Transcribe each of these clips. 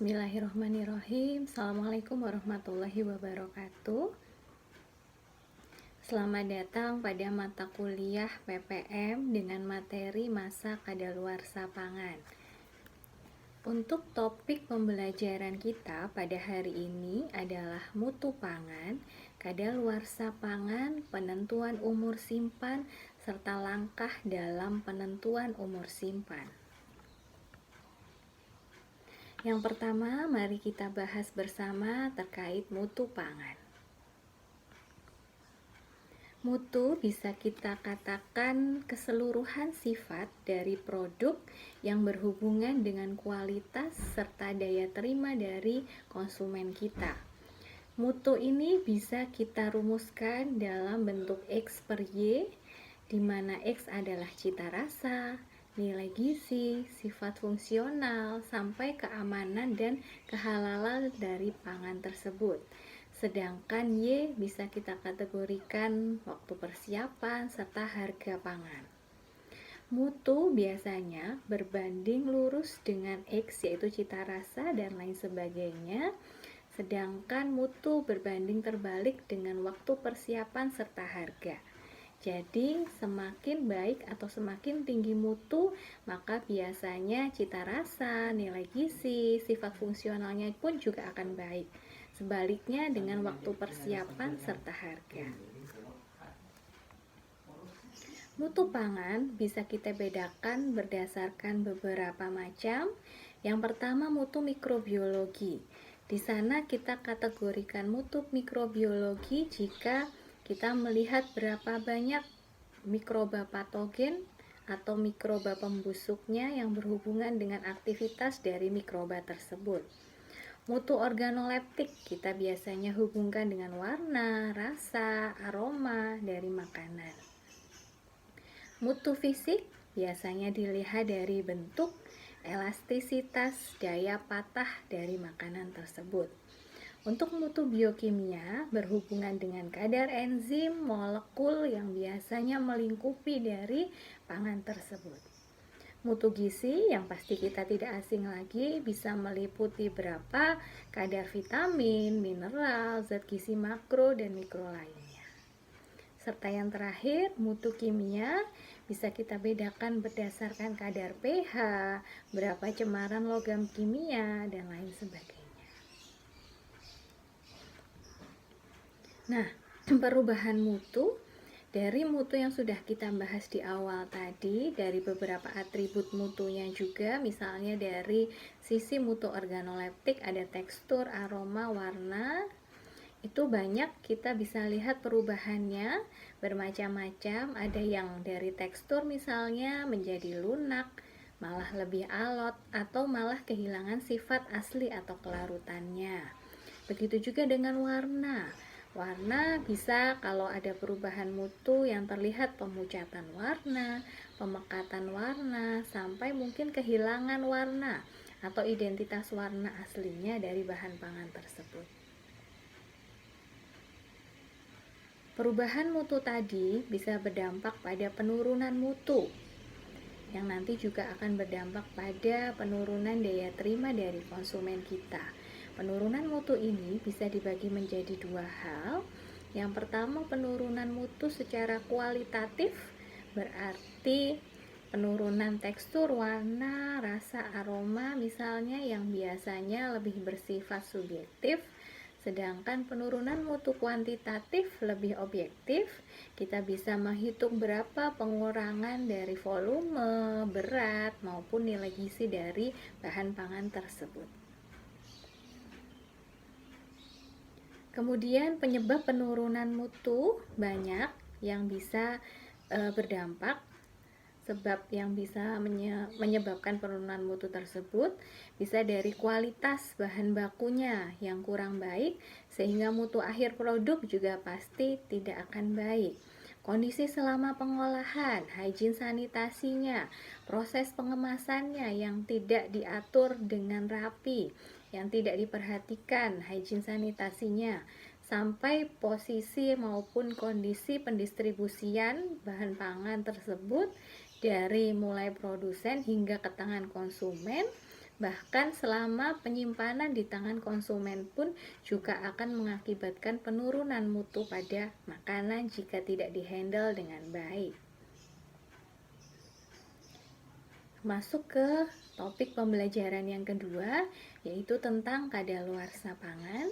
Bismillahirrahmanirrahim. Assalamualaikum warahmatullahi wabarakatuh. Selamat datang pada mata kuliah PPM dengan materi masa kadaluarsa pangan. Untuk topik pembelajaran kita pada hari ini adalah mutu pangan, kadaluarsa pangan, penentuan umur simpan, serta langkah dalam penentuan umur simpan. Yang pertama, mari kita bahas bersama terkait mutu pangan. Mutu bisa kita katakan keseluruhan sifat dari produk yang berhubungan dengan kualitas serta daya terima dari konsumen kita. Mutu ini bisa kita rumuskan dalam bentuk X per Y, di mana X adalah cita rasa, nilai gizi, sifat fungsional, sampai keamanan dan kehalalan dari pangan tersebut. Sedangkan Y bisa kita kategorikan waktu persiapan serta harga pangan. Mutu biasanya berbanding lurus dengan X, yaitu cita rasa dan lain sebagainya. Sedangkan mutu berbanding terbalik dengan waktu persiapan serta harga. Jadi semakin baik atau semakin tinggi mutu, maka biasanya cita rasa, nilai gizi, sifat fungsionalnya pun juga akan baik. Sebaliknya dengan waktu persiapan serta harga. Mutu pangan bisa kita bedakan berdasarkan beberapa macam. Yang pertama, mutu mikrobiologi. Di sana kita kategorikan mutu mikrobiologi jika kita melihat berapa banyak mikroba patogen atau mikroba pembusuknya yang berhubungan dengan aktivitas dari mikroba tersebut. Mutu organoleptik kita biasanya hubungkan dengan warna, rasa, aroma dari makanan. Mutu fisik biasanya dilihat dari bentuk, elastisitas, daya patah dari makanan tersebut. Untuk mutu biokimia berhubungan dengan kadar enzim, molekul yang biasanya melingkupi dari pangan tersebut. Mutu gizi yang pasti kita tidak asing lagi bisa meliputi berapa kadar vitamin, mineral, zat gizi makro dan mikro lainnya. Serta yang terakhir, mutu kimia bisa kita bedakan berdasarkan kadar pH, berapa cemaran logam kimia, dan lain sebagainya. Nah, perubahan mutu dari mutu yang sudah kita bahas di awal tadi, dari beberapa atribut mutunya juga, misalnya dari sisi mutu organoleptik ada tekstur, aroma, warna. Itu banyak kita bisa lihat perubahannya bermacam-macam. Ada yang dari tekstur misalnya menjadi lunak, malah lebih alot, atau malah kehilangan sifat asli atau kelarutannya. Begitu juga dengan warna. Warna bisa kalau ada perubahan mutu yang terlihat pemucatan warna, pemekatan warna, sampai mungkin kehilangan warna atau identitas warna aslinya dari bahan pangan tersebut. Perubahan mutu tadi bisa berdampak pada penurunan mutu, yang nanti juga akan berdampak pada penurunan daya terima dari konsumen kita. Penurunan mutu ini bisa dibagi menjadi dua hal. Yang pertama, penurunan mutu secara kualitatif, berarti penurunan tekstur, warna, rasa, aroma misalnya yang biasanya lebih bersifat subjektif. Sedangkan penurunan mutu kuantitatif lebih objektif. Kita bisa menghitung berapa pengurangan dari volume, berat, maupun nilai gizi dari bahan pangan tersebut. Kemudian penyebab penurunan mutu banyak yang bisa berdampak. Sebab yang bisa menyebabkan penurunan mutu tersebut bisa dari kualitas bahan bakunya yang kurang baik, sehingga mutu akhir produk juga pasti tidak akan baik. Kondisi selama pengolahan, hygiene sanitasinya, proses pengemasannya yang tidak diatur dengan rapi, yang tidak diperhatikan hygiene sanitasinya, sampai posisi maupun kondisi pendistribusian bahan pangan tersebut dari mulai produsen hingga ke tangan konsumen, Bahkan selama penyimpanan di tangan konsumen pun juga akan mengakibatkan penurunan mutu pada makanan jika tidak dihandle dengan baik. Masuk ke topik pembelajaran yang kedua, yaitu tentang kadaluarsa pangan.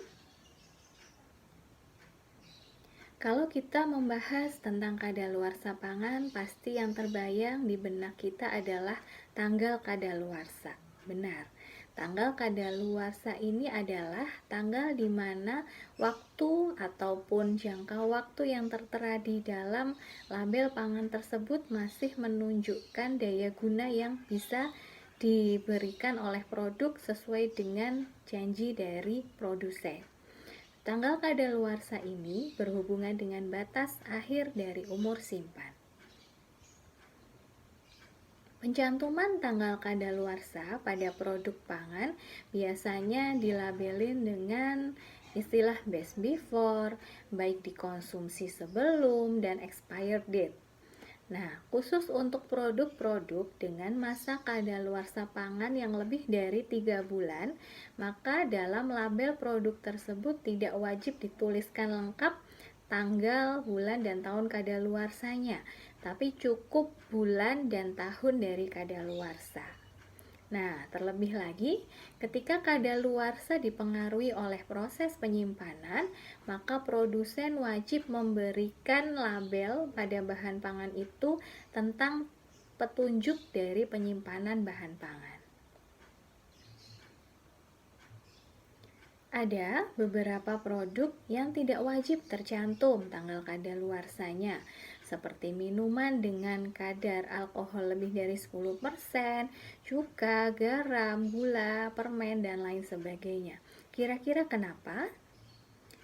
Kalau kita membahas tentang kadaluarsa pangan, pasti yang terbayang di benak kita adalah tanggal kadaluarsa. Benar, tanggal kadaluarsa ini adalah tanggal di mana waktu ataupun jangka waktu yang tertera di dalam label pangan tersebut masih menunjukkan daya guna yang bisa diberikan oleh produk sesuai dengan janji dari produsen. Tanggal kadaluarsa ini berhubungan dengan batas akhir dari umur simpan. Pencantuman tanggal kadaluarsa pada produk pangan biasanya dilabelin dengan istilah best before, baik dikonsumsi sebelum dan expired date. Nah, khusus untuk produk-produk dengan masa kadaluarsa pangan yang lebih dari 3 bulan, maka dalam label produk tersebut tidak wajib dituliskan lengkap tanggal, bulan, dan tahun kadaluarsanya, tapi cukup bulan dan tahun dari kadaluarsa. Nah, terlebih lagi, ketika kadaluarsa dipengaruhi oleh proses penyimpanan, maka produsen wajib memberikan label pada bahan pangan itu tentang petunjuk dari penyimpanan bahan pangan. Ada beberapa produk yang tidak wajib tercantum tanggal kadaluarsanya, seperti minuman dengan kadar alkohol lebih dari 10%, cuka, garam, gula, permen, dan lain sebagainya. Kira-kira kenapa?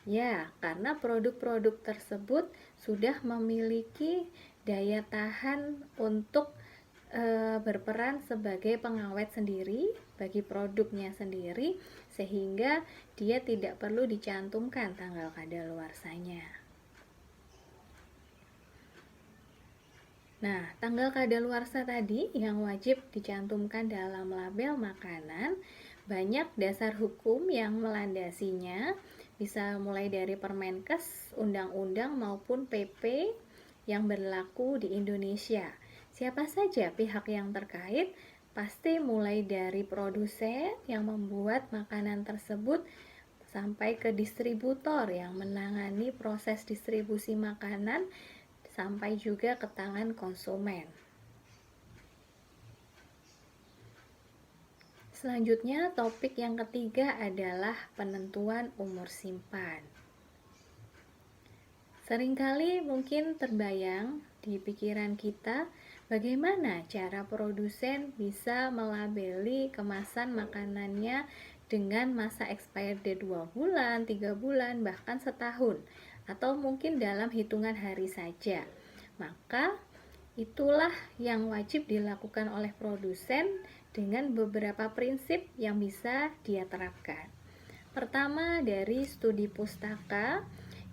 Ya, karena produk-produk tersebut sudah memiliki daya tahan untuk berperan sebagai pengawet sendiri bagi produknya sendiri, sehingga dia tidak perlu dicantumkan tanggal kadaluarsanya. Nah, tanggal kadaluarsa tadi yang wajib dicantumkan dalam label makanan, banyak dasar hukum yang melandasinya, bisa mulai dari Permenkes, undang-undang maupun PP yang berlaku di Indonesia. Siapa saja pihak yang terkait? Pasti mulai dari produsen yang membuat makanan tersebut sampai ke distributor yang menangani proses distribusi makanan sampai juga ke tangan konsumen. Selanjutnya, topik yang ketiga adalah penentuan umur simpan. Seringkali mungkin terbayang di pikiran kita bagaimana cara produsen bisa melabeli kemasan makanannya dengan masa expired date 2 bulan, 3 bulan, bahkan setahun, atau mungkin dalam hitungan hari saja. Maka itulah yang wajib dilakukan oleh produsen dengan beberapa prinsip yang bisa dia terapkan. Pertama, dari studi pustaka.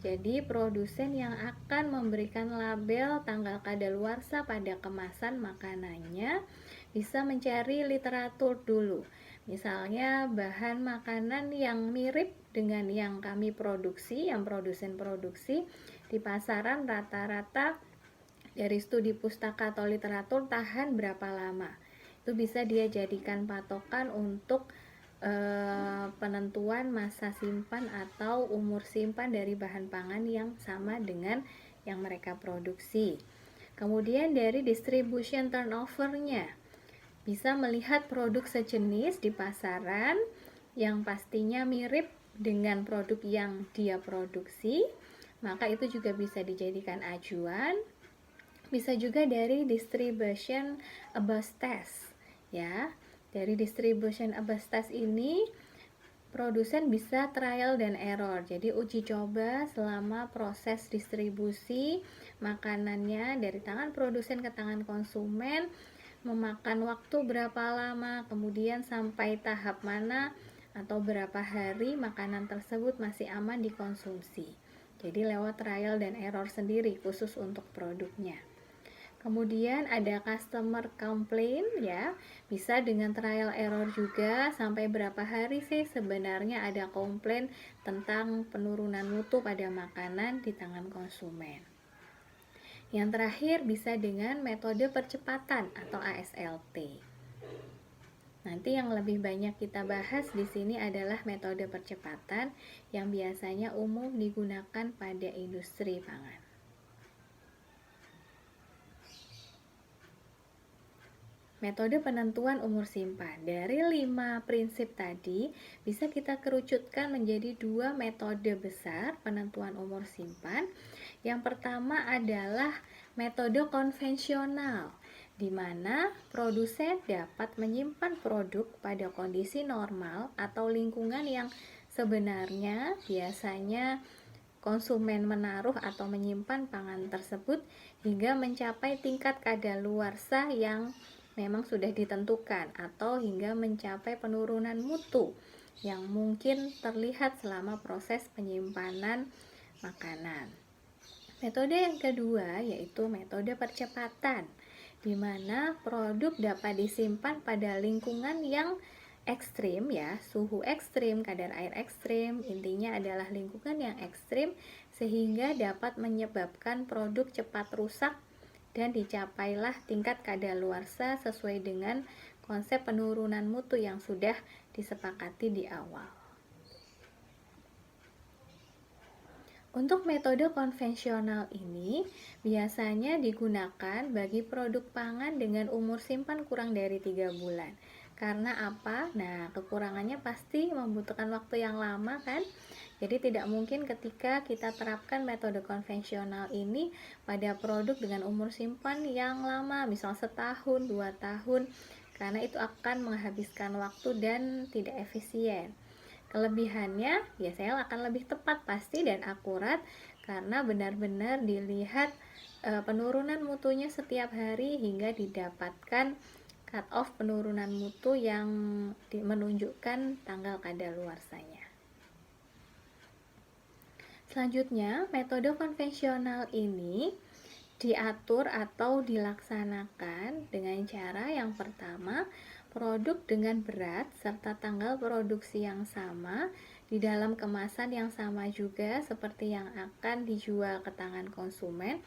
Jadi produsen yang akan memberikan label tanggal kadaluarsa pada kemasan makanannya bisa mencari literatur dulu. Misalnya bahan makanan yang mirip dengan yang kami produksi, yang produsen produksi di pasaran rata-rata dari studi pustaka atau literatur tahan berapa lama. Itu bisa dia jadikan patokan untuk penentuan masa simpan atau umur simpan dari bahan pangan yang sama dengan yang mereka produksi. Kemudian dari distribution turnover-nya, bisa melihat produk sejenis di pasaran yang pastinya mirip dengan produk yang dia produksi, maka itu juga bisa dijadikan acuan. Bisa juga dari distribution abuse test, ya. Dari distribution abuse test ini, produsen bisa trial dan error. Jadi uji coba selama proses distribusi makanannya dari tangan produsen ke tangan konsumen, memakan waktu berapa lama, kemudian sampai tahap mana atau berapa hari makanan tersebut masih aman dikonsumsi. Jadi lewat trial dan error sendiri khusus untuk produknya. Kemudian ada customer complaint ya, bisa dengan trial error juga sampai berapa hari sih sebenarnya ada komplain tentang penurunan mutu pada makanan di tangan konsumen. Yang terakhir bisa dengan metode percepatan atau ASLT. Nanti yang lebih banyak kita bahas di sini adalah metode percepatan yang biasanya umum digunakan pada industri pangan. Metode penentuan umur simpan. Dari 5 prinsip tadi, bisa kita kerucutkan menjadi 2 metode besar penentuan umur simpan. Yang pertama adalah metode konvensional, di mana produsen dapat menyimpan produk pada kondisi normal atau lingkungan yang sebenarnya biasanya konsumen menaruh atau menyimpan pangan tersebut hingga mencapai tingkat kadaluarsa yang memang sudah ditentukan atau hingga mencapai penurunan mutu yang mungkin terlihat selama proses penyimpanan makanan. Metode yang kedua yaitu metode percepatan, di mana produk dapat disimpan pada lingkungan yang ekstrim ya, suhu ekstrim, kadar air ekstrim, intinya adalah lingkungan yang ekstrim sehingga dapat menyebabkan produk cepat rusak dan dicapailah tingkat kadaluarsa sesuai dengan konsep penurunan mutu yang sudah disepakati di awal. Untuk metode konvensional ini biasanya digunakan bagi produk pangan dengan umur simpan kurang dari 3 bulan. Karena apa? Nah, kekurangannya pasti membutuhkan waktu yang lama kan? Jadi tidak mungkin ketika kita terapkan metode konvensional ini pada produk dengan umur simpan yang lama, misal setahun, 2 tahun, karena itu akan menghabiskan waktu dan tidak efisien. Kelebihannya biasanya akan lebih tepat pasti dan akurat karena benar-benar dilihat penurunan mutunya setiap hari hingga didapatkan cut off penurunan mutu yang menunjukkan tanggal kadaluarsanya. Selanjutnya, metode konvensional ini diatur atau dilaksanakan dengan cara yang pertama, produk dengan berat serta tanggal produksi yang sama di dalam kemasan yang sama juga seperti yang akan dijual ke tangan konsumen,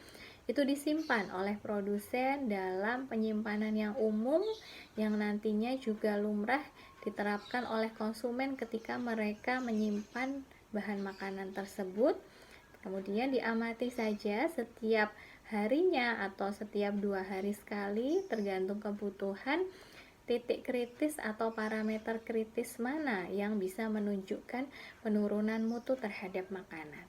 itu disimpan oleh produsen dalam penyimpanan yang umum yang nantinya juga lumrah diterapkan oleh konsumen ketika mereka menyimpan bahan makanan tersebut. Kemudian diamati saja setiap harinya atau setiap 2 hari sekali tergantung kebutuhan titik kritis atau parameter kritis mana yang bisa menunjukkan penurunan mutu terhadap makanan.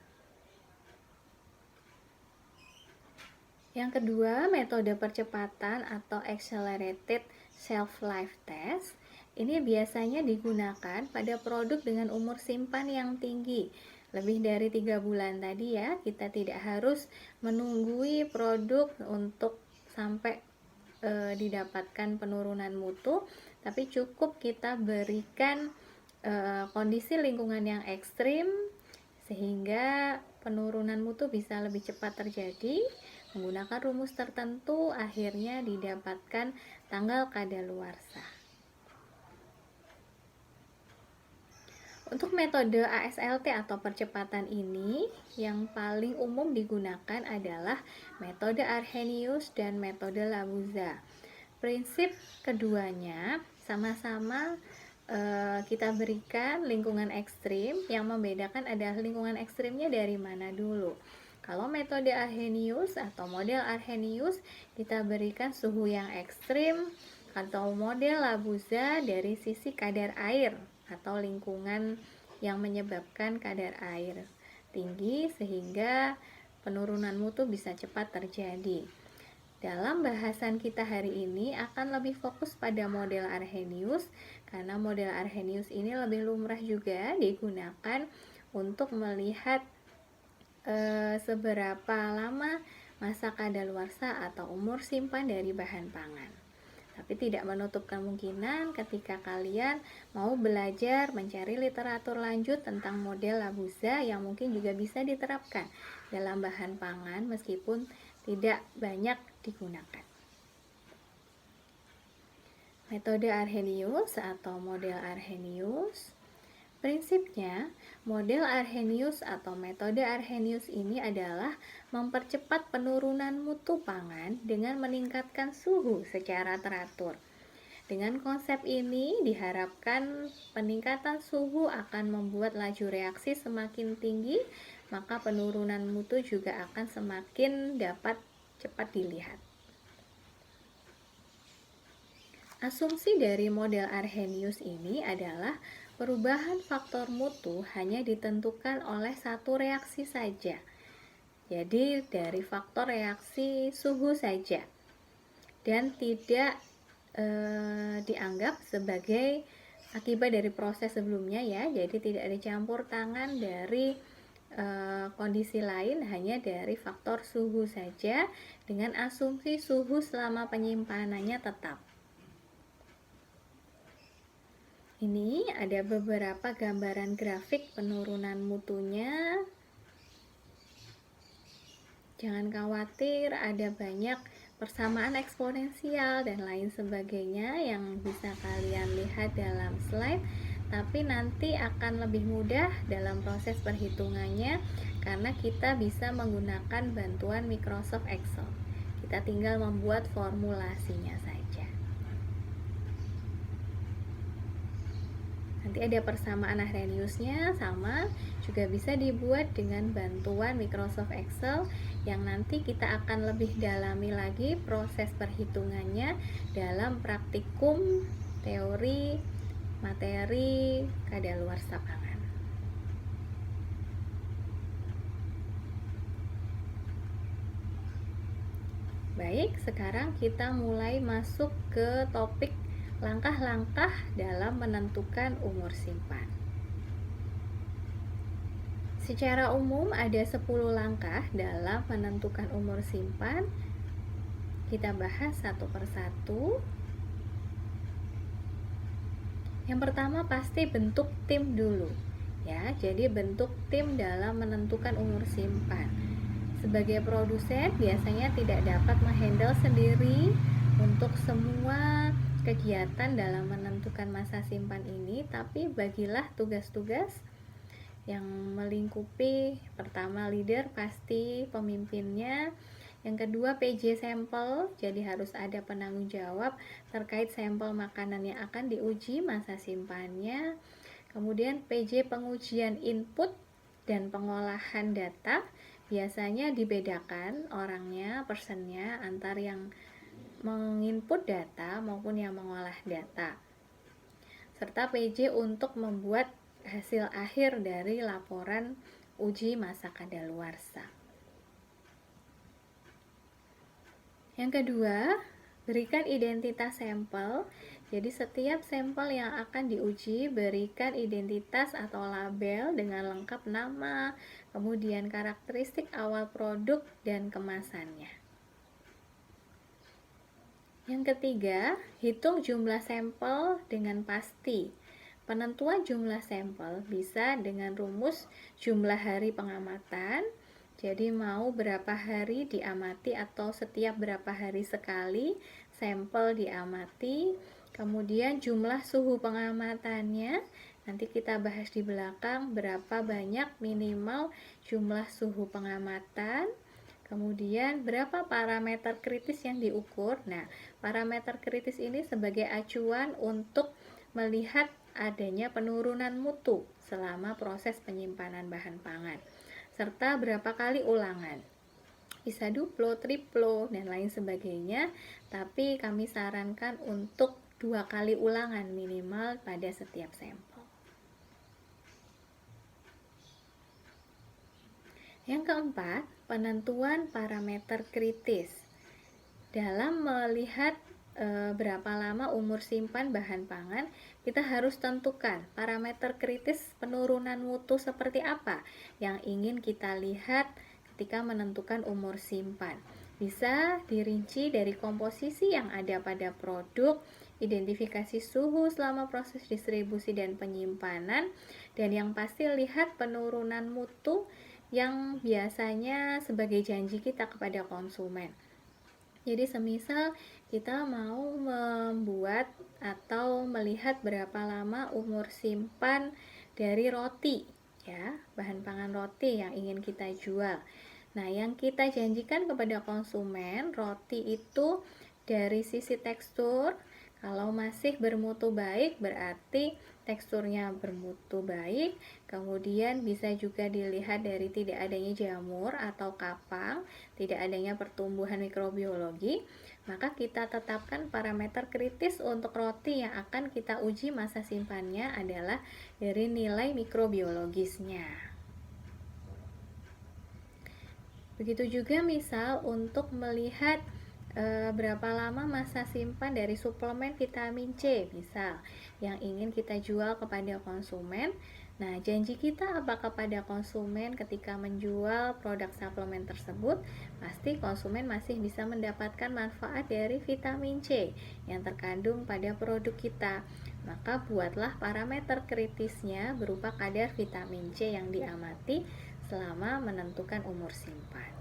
Yang kedua, metode percepatan atau accelerated shelf life test. Ini biasanya digunakan pada produk dengan umur simpan yang tinggi, lebih dari 3 bulan tadi ya. Kita tidak harus menunggui produk untuk sampai didapatkan penurunan mutu, tapi cukup kita berikan kondisi lingkungan yang ekstrim sehingga penurunan mutu bisa lebih cepat terjadi. Menggunakan rumus tertentu akhirnya didapatkan tanggal kadaluarsa. Untuk metode ASLT atau percepatan ini yang paling umum digunakan adalah metode Arrhenius dan metode Labuza. Prinsip keduanya sama-sama kita berikan lingkungan ekstrim. Yang membedakan adalah lingkungan ekstrimnya dari mana dulu. Kalau metode Arrhenius atau model Arrhenius kita berikan suhu yang ekstrim, atau model Labuza dari sisi kadar air atau lingkungan yang menyebabkan kadar air tinggi sehingga penurunan mutu bisa cepat terjadi. Dalam bahasan kita hari ini akan lebih fokus pada model Arrhenius karena model Arrhenius ini lebih lumrah juga digunakan untuk melihat seberapa lama masa kadaluarsa atau umur simpan dari bahan pangan. Tapi tidak menutup kemungkinan ketika kalian mau belajar mencari literatur lanjut tentang model Labuza yang mungkin juga bisa diterapkan dalam bahan pangan meskipun tidak banyak digunakan. Metode Arrhenius atau model Arrhenius. Prinsipnya, model Arrhenius atau metode Arrhenius ini adalah mempercepat penurunan mutu pangan dengan meningkatkan suhu secara teratur. Dengan konsep ini diharapkan peningkatan suhu akan membuat laju reaksi semakin tinggi, maka penurunan mutu juga akan semakin dapat cepat dilihat. Asumsi dari model Arrhenius ini adalah perubahan faktor mutu hanya ditentukan oleh satu reaksi saja. Jadi dari faktor reaksi suhu saja dan tidak dianggap sebagai akibat dari proses sebelumnya ya. Jadi tidak ada campur tangan dari kondisi lain, hanya dari faktor suhu saja dengan asumsi suhu selama penyimpanannya tetap. Ini ada beberapa gambaran grafik penurunan mutunya. Jangan khawatir, ada banyak persamaan eksponensial dan lain sebagainya yang bisa kalian lihat dalam slide, tapi nanti akan lebih mudah dalam proses perhitungannya karena kita bisa menggunakan bantuan Microsoft Excel. Kita tinggal membuat formulasinya saja. Nanti ada persamaan Arrheniusnya sama, juga bisa dibuat dengan bantuan Microsoft Excel yang nanti kita akan lebih dalami lagi proses perhitungannya dalam praktikum teori materi kadaluarsa pangan. Baik, sekarang kita mulai masuk ke topik langkah-langkah dalam menentukan umur simpan. Secara umum ada 10 langkah dalam menentukan umur simpan. Kita bahas satu persatu. Yang pertama pasti bentuk tim dulu. Ya, jadi bentuk tim dalam menentukan umur simpan. Sebagai produsen biasanya tidak dapat menghandle sendiri untuk semua kegiatan dalam menentukan masa simpan ini, tapi bagilah tugas-tugas yang melingkupi. Pertama, leader pasti pemimpinnya. Yang kedua, PJ sampel, jadi harus ada penanggung jawab terkait sampel makanan yang akan diuji masa simpannya. Kemudian PJ pengujian input dan pengolahan data, biasanya dibedakan orangnya, personnya, antar yang menginput data maupun yang mengolah data, serta PJ untuk membuat hasil akhir dari laporan uji masa kadaluarsa. Yang kedua, berikan identitas sampel. Jadi setiap sampel yang akan diuji berikan identitas atau label dengan lengkap nama, kemudian karakteristik awal produk dan kemasannya. Yang ketiga, hitung jumlah sampel dengan pasti. Penentuan jumlah sampel bisa dengan rumus jumlah hari pengamatan. Jadi mau berapa hari diamati atau setiap berapa hari sekali sampel diamati. Kemudian jumlah suhu pengamatannya, nanti kita bahas di belakang berapa banyak minimal jumlah suhu pengamatan. Kemudian berapa parameter kritis yang diukur. Nah, parameter kritis ini sebagai acuan untuk melihat adanya penurunan mutu selama proses penyimpanan bahan pangan, serta berapa kali ulangan. Bisa duplo, triplo, dan lain sebagainya, tapi kami sarankan untuk 2 kali ulangan minimal pada setiap sampel. Yang keempat, penentuan parameter kritis. Dalam melihat berapa lama umur simpan bahan pangan, kita harus tentukan parameter kritis penurunan mutu seperti apa yang ingin kita lihat ketika menentukan umur simpan. Bisa dirinci dari komposisi yang ada pada produk, identifikasi suhu selama proses distribusi dan penyimpanan, dan yang pasti lihat penurunan mutu yang biasanya sebagai janji kita kepada konsumen. Jadi semisal kita mau membuat atau melihat berapa lama umur simpan dari roti, ya, bahan pangan roti yang ingin kita jual. Nah, yang kita janjikan kepada konsumen, roti itu dari sisi tekstur, kalau masih bermutu baik berarti teksturnya bermutu baik. Kemudian bisa juga dilihat dari tidak adanya jamur atau kapang, tidak adanya pertumbuhan mikrobiologi. Maka kita tetapkan parameter kritis untuk roti yang akan kita uji masa simpannya adalah dari nilai mikrobiologisnya. Begitu juga misal untuk melihat berapa lama masa simpan dari suplemen vitamin C misal yang ingin kita jual kepada konsumen. Nah, janji kita apa kepada konsumen ketika menjual produk suplemen tersebut? Pasti konsumen masih bisa mendapatkan manfaat dari vitamin C yang terkandung pada produk kita. Maka buatlah parameter kritisnya berupa kadar vitamin C yang diamati selama menentukan umur simpan.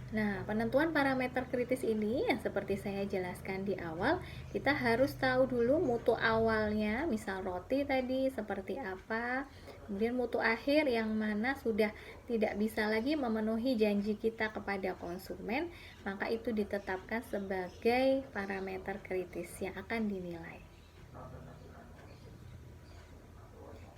Nah, penentuan parameter kritis ini yang seperti saya jelaskan di awal, kita harus tahu dulu mutu awalnya, misal roti tadi seperti apa, kemudian mutu akhir yang mana sudah tidak bisa lagi memenuhi janji kita kepada konsumen, maka itu ditetapkan sebagai parameter kritis yang akan dinilai.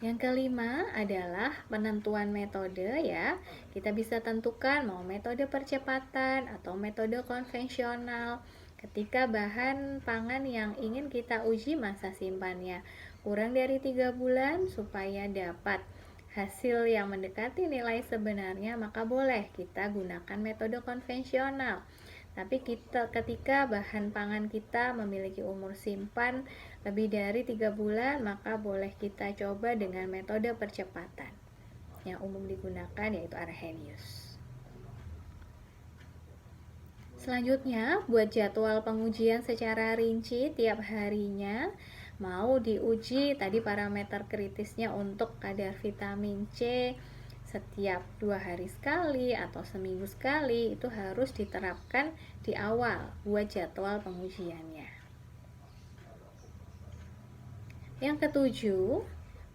Yang kelima adalah penentuan metode, ya. Kita bisa tentukan mau metode percepatan atau metode konvensional. Ketika bahan pangan yang ingin kita uji masa simpannya kurang dari 3 bulan supaya dapat hasil yang mendekati nilai sebenarnya, maka boleh kita gunakan metode konvensional. Tapi ketika bahan pangan kita memiliki umur simpan lebih dari 3 bulan, maka boleh kita coba dengan metode percepatan yang umum digunakan, yaitu Arrhenius. Selanjutnya, buat jadwal pengujian secara rinci tiap harinya. Mau diuji tadi parameter kritisnya untuk kadar vitamin C setiap 2 hari sekali atau seminggu sekali, itu harus diterapkan di awal buat jadwal pengujiannya. Yang ketujuh,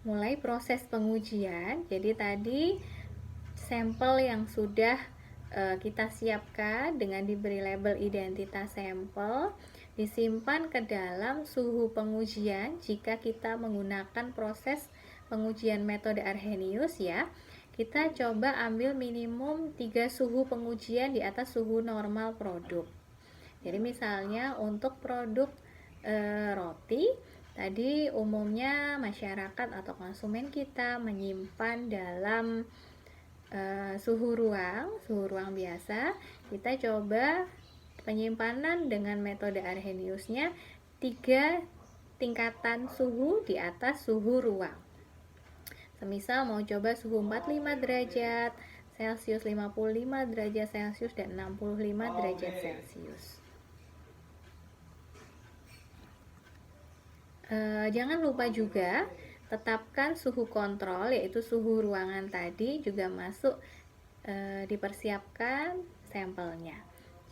mulai proses pengujian. Jadi tadi sampel yang sudah kita siapkan dengan diberi label identitas sampel disimpan ke dalam suhu pengujian. Jika kita menggunakan proses pengujian metode Arrhenius, ya, kita coba ambil minimum 3 suhu pengujian di atas suhu normal produk. Jadi misalnya untuk produk roti, tadi umumnya masyarakat atau konsumen kita menyimpan dalam suhu ruang biasa. Kita coba penyimpanan dengan metode Arrheniusnya 3 tingkatan suhu di atas suhu ruang. Semisal mau coba suhu 45 derajat Celcius, 55 derajat Celcius, dan 65 derajat Celcius. Jangan lupa juga tetapkan suhu kontrol, yaitu suhu ruangan tadi juga masuk dipersiapkan sampelnya.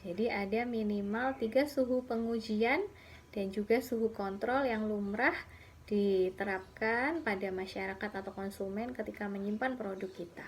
Jadi ada minimal 3 suhu pengujian dan juga suhu kontrol yang lumrah diterapkan pada masyarakat atau konsumen ketika menyimpan produk kita.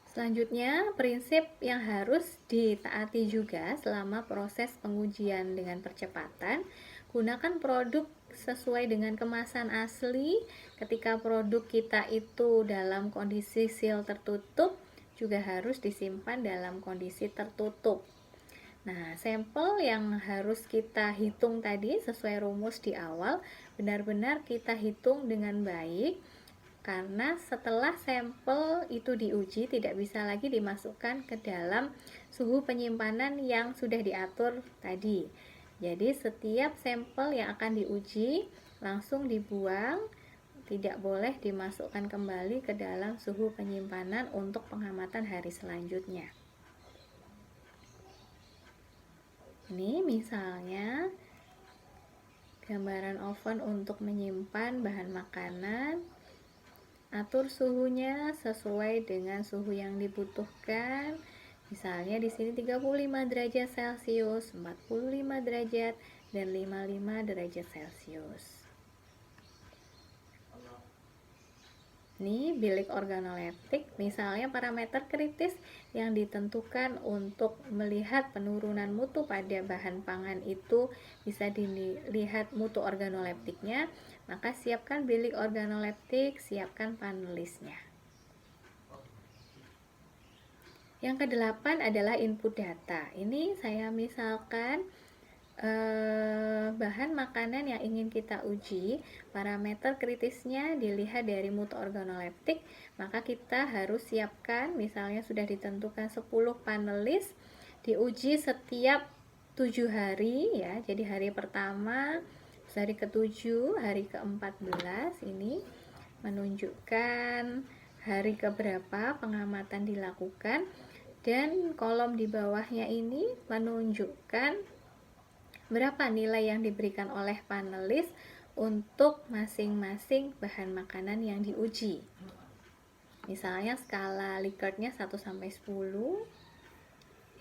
Selanjutnya, prinsip yang harus ditaati juga selama proses pengujian dengan percepatan, gunakan produk sesuai dengan kemasan asli. Ketika produk kita itu dalam kondisi seal tertutup, juga harus disimpan dalam kondisi tertutup. Nah, sampel yang harus kita hitung tadi sesuai rumus di awal, benar-benar kita hitung dengan baik, karena setelah sampel itu diuji tidak bisa lagi dimasukkan ke dalam suhu penyimpanan yang sudah diatur tadi. Jadi setiap sampel yang akan diuji langsung dibuang, tidak boleh dimasukkan kembali ke dalam suhu penyimpanan untuk pengamatan hari selanjutnya. Ini misalnya gambaran oven untuk menyimpan bahan makanan. atur suhunya sesuai dengan suhu yang dibutuhkan. Misalnya di sini 35 derajat Celcius, 45 derajat, dan 55 derajat Celcius. Ini bilik organoleptik, misalnya parameter kritis yang ditentukan untuk melihat penurunan mutu pada bahan pangan itu bisa dilihat mutu organoleptiknya, maka siapkan bilik organoleptik, siapkan panelisnya. Yang kedelapan adalah input data. Ini saya misalkan bahan makanan yang ingin kita uji, parameter kritisnya dilihat dari mutu organoleptik, maka kita harus siapkan, misalnya sudah ditentukan 10 panelis, diuji setiap 7 hari ya. Jadi hari pertama, hari ke-7, hari ke-14 ini menunjukkan hari keberapa pengamatan dilakukan, dan kolom di bawahnya ini menunjukkan berapa nilai yang diberikan oleh panelis untuk masing-masing bahan makanan yang diuji. Misalnya skala Likert-nya 1-10.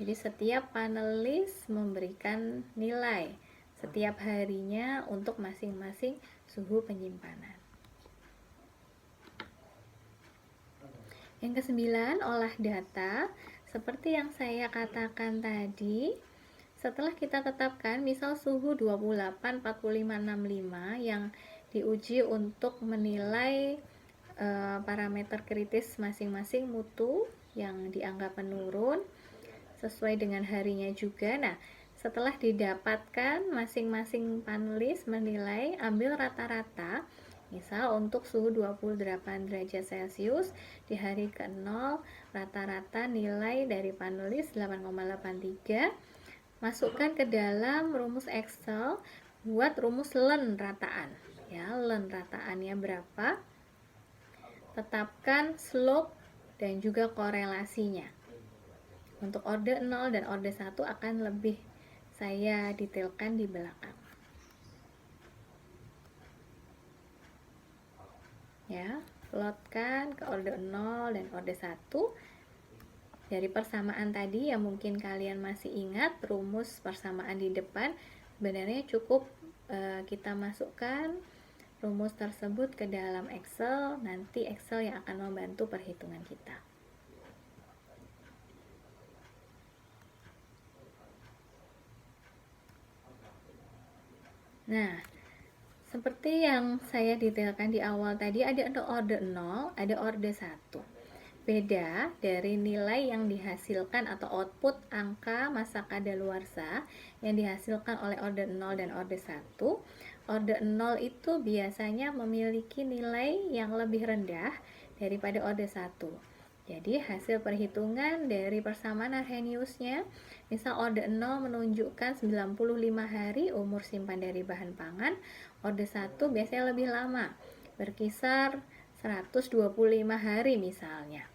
Jadi setiap panelis memberikan nilai setiap harinya untuk masing-masing suhu penyimpanan. Yang ke-9, olah data. Seperti yang saya katakan tadi, setelah kita tetapkan misal suhu 28, 45, 65 yang diuji untuk menilai parameter kritis masing-masing mutu yang dianggap menurun sesuai dengan harinya juga. Nah, setelah didapatkan masing-masing panelis menilai, ambil rata-rata. Misal untuk suhu 28 derajat Celcius di hari ke-0, rata-rata nilai dari panelis 8,83. Masukkan ke dalam rumus Excel, buat rumus len rataan. Ya, len rataannya berapa? Tetapkan slope dan juga korelasinya. Untuk orde 0 dan orde 1 akan lebih saya detailkan di belakang. Ya, plotkan ke orde 0 dan orde 1. Dari persamaan tadi yang mungkin kalian masih ingat, rumus persamaan di depan, sebenarnya cukup kita masukkan rumus tersebut ke dalam Excel. Nanti Excel yang akan membantu perhitungan kita. Nah, seperti yang saya detailkan di awal tadi, ada orde 0, ada orde 1. Beda dari nilai yang dihasilkan atau output angka masa kadaluarsa yang dihasilkan oleh orde 0 dan orde 1. Orde 0 itu biasanya memiliki nilai yang lebih rendah daripada orde 1. Jadi hasil perhitungan dari persamaan Arrheniusnya, misal orde 0 menunjukkan 95 hari umur simpan dari bahan pangan, orde 1 biasanya lebih lama, berkisar 125 hari misalnya.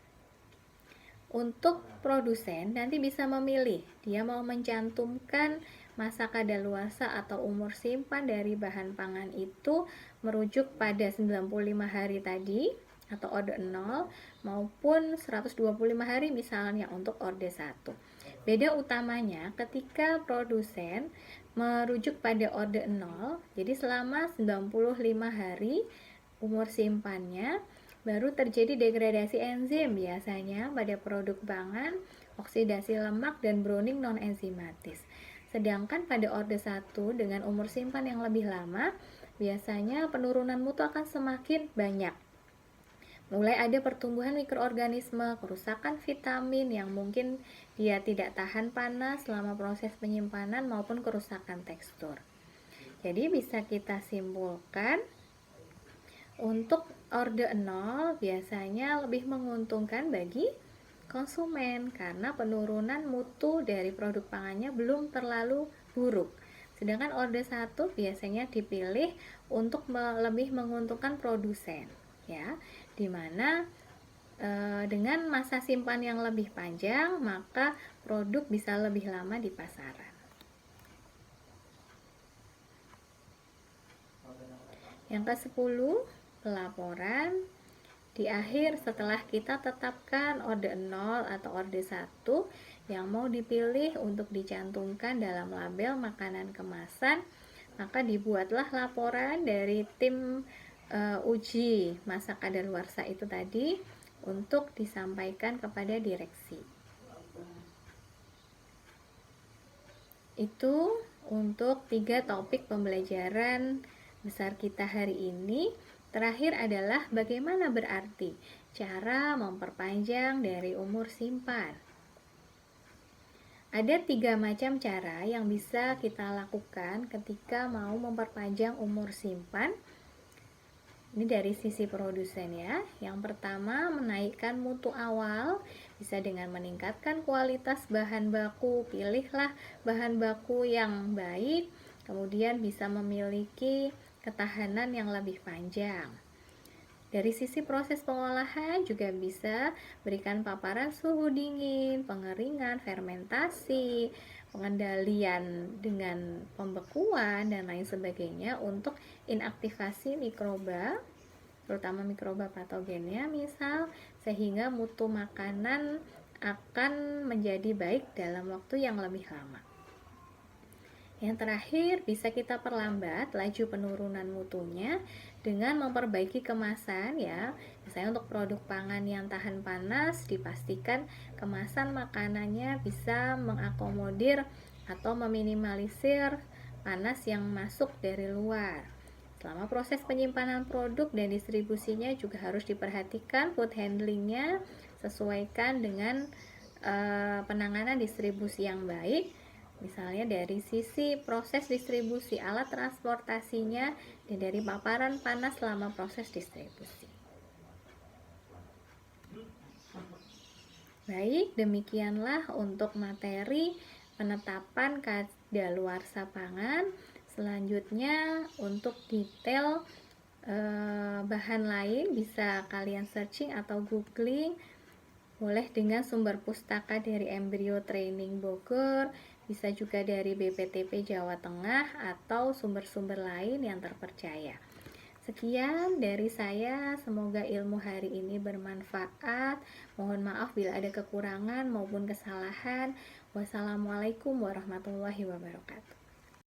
Untuk produsen nanti bisa memilih, dia mau mencantumkan masa kadaluarsa atau umur simpan dari bahan pangan itu merujuk pada 95 hari tadi atau orde 0 maupun 125 hari misalnya untuk orde 1. Beda utamanya ketika produsen merujuk pada orde 0, jadi selama 95 hari umur simpannya baru terjadi degradasi enzim biasanya pada produk pangan, oksidasi lemak, dan browning non-enzimatis. Sedangkan pada orde 1 dengan umur simpan yang lebih lama, biasanya penurunan mutu akan semakin banyak. Mulai ada pertumbuhan mikroorganisme, kerusakan vitamin yang mungkin dia tidak tahan panas selama proses penyimpanan maupun kerusakan tekstur. Jadi bisa kita simpulkan untuk orde 0 biasanya lebih menguntungkan bagi konsumen karena penurunan mutu dari produk pangannya belum terlalu buruk. Sedangkan orde 1 biasanya dipilih untuk lebih menguntungkan produsen, ya, dimana dengan masa simpan yang lebih panjang maka produk bisa lebih lama di pasaran. Yang ke-10, pelaporan. Di akhir setelah kita tetapkan orde 0 atau orde 1 yang mau dipilih untuk dicantumkan dalam label makanan kemasan, maka dibuatlah laporan dari tim uji masak kadaluarsa itu tadi untuk disampaikan kepada direksi. Itu untuk 3 topik pembelajaran besar kita hari ini. Terakhir adalah bagaimana berarti cara memperpanjang dari umur simpan. Ada 3 macam cara yang bisa kita lakukan ketika mau memperpanjang umur simpan. Ini dari sisi produsen ya. Yang pertama, menaikkan mutu awal, bisa dengan meningkatkan kualitas bahan baku. Pilihlah bahan baku yang baik, kemudian bisa memiliki ketahanan yang lebih panjang. Dari sisi proses pengolahan juga bisa berikan paparan suhu dingin, pengeringan, fermentasi, pengendalian dengan pembekuan dan lain sebagainya untuk inaktivasi mikroba, terutama mikroba patogennya misal, sehingga mutu makanan akan menjadi baik dalam waktu yang lebih lama. Yang terakhir, bisa kita perlambat laju penurunan mutunya dengan memperbaiki kemasan ya. Misalnya untuk produk pangan yang tahan panas, dipastikan kemasan makanannya bisa mengakomodir atau meminimalisir panas yang masuk dari luar. Selama proses penyimpanan produk dan distribusinya juga harus diperhatikan food handlingnya, sesuaikan dengan penanganan distribusi yang baik. Misalnya dari sisi proses distribusi alat transportasinya dan dari paparan panas selama proses distribusi. Baik, demikianlah untuk materi penetapan kadaluarsa pangan. Selanjutnya untuk detail bahan lain bisa kalian searching atau googling. Boleh dengan sumber pustaka dari Embrio Training Bogor, bisa juga dari BPTP Jawa Tengah atau sumber-sumber lain yang terpercaya. Sekian dari saya, semoga ilmu hari ini bermanfaat. Mohon maaf bila ada kekurangan maupun kesalahan. Wassalamualaikum warahmatullahi wabarakatuh.